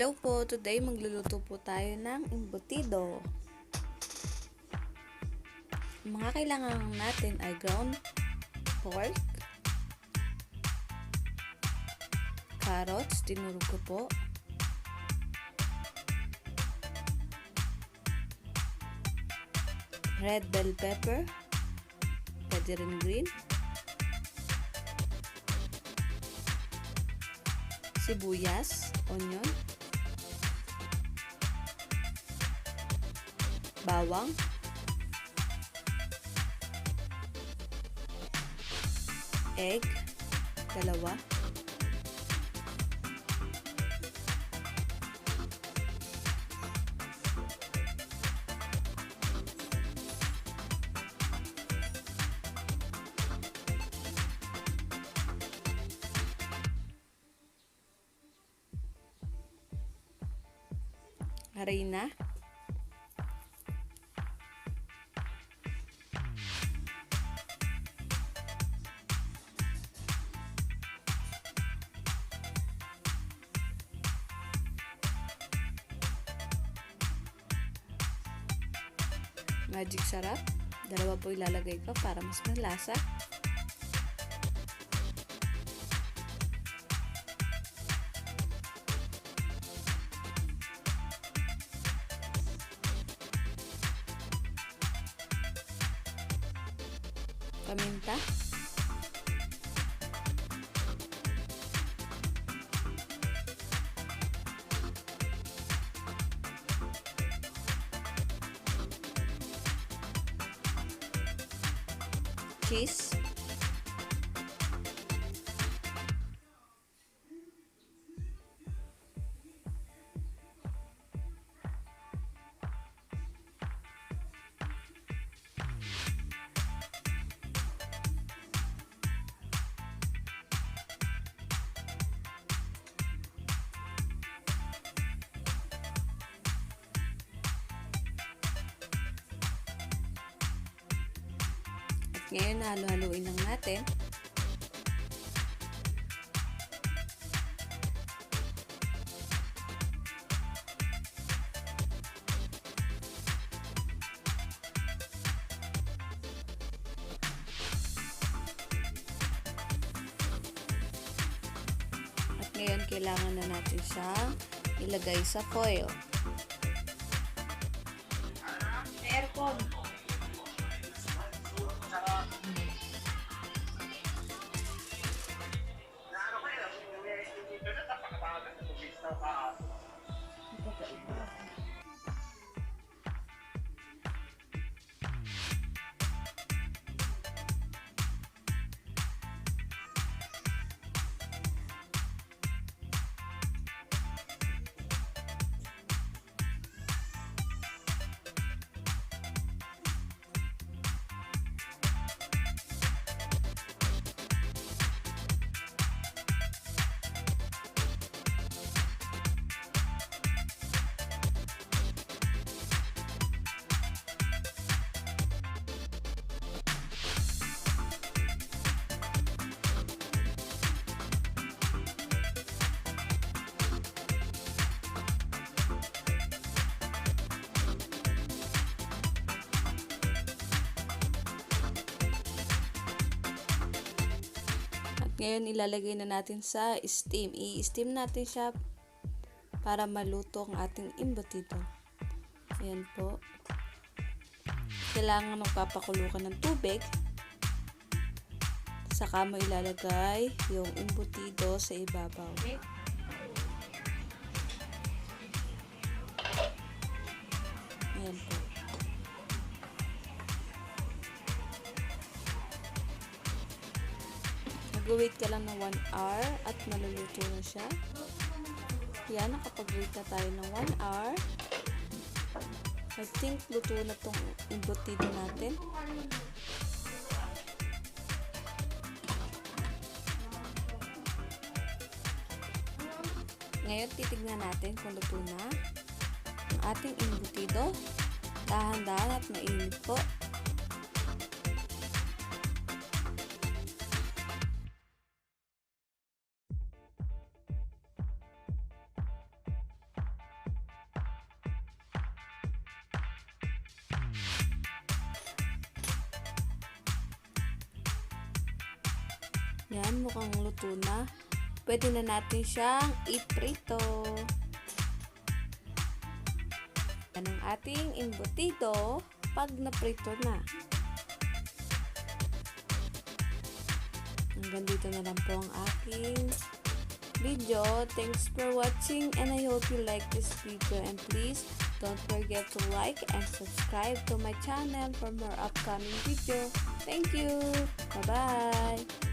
Hello po, today magluluto po tayo ng embotido. Ang mga kailangan natin ay ground pork, carrots, tinurog ko po, red bell pepper, pwede rin green, sibuyas, onion, bawang, egg, dalawa, harina, magic sarap, dalawa po ilalagay ko para mas malasa. Paminta, cheese, ngayon halo-haluin lang natin. At ngayon kailangan na natin siyang ilagay sa foil. Aircon. Ngayon, ilalagay na natin sa steam. I-steam natin siya para maluto ang ating embotido. Ayan po. Kailangan magpapakulo ka ng tubig. Saka mo ilalagay yung embotido sa ibabaw. Ayan po. Mag-wait ka lang ng 1 hour at maluluto na siya. Yan, nakapag-wait na tayo ng 1 hour. I think luto na tong embotido natin. Ngayon, titignan natin kung luto na ang ating embotido. Dahan-dahan at mainit po. Yan, mukhang luto na. Pwede na natin siyang iprito. Yan ang ating embotido pag naprito na. Hanggang dito na lang po ang aking video. Thanks for watching and I hope you like this video, and please don't forget to like and subscribe to my channel for more upcoming video. Thank you. Bye-bye.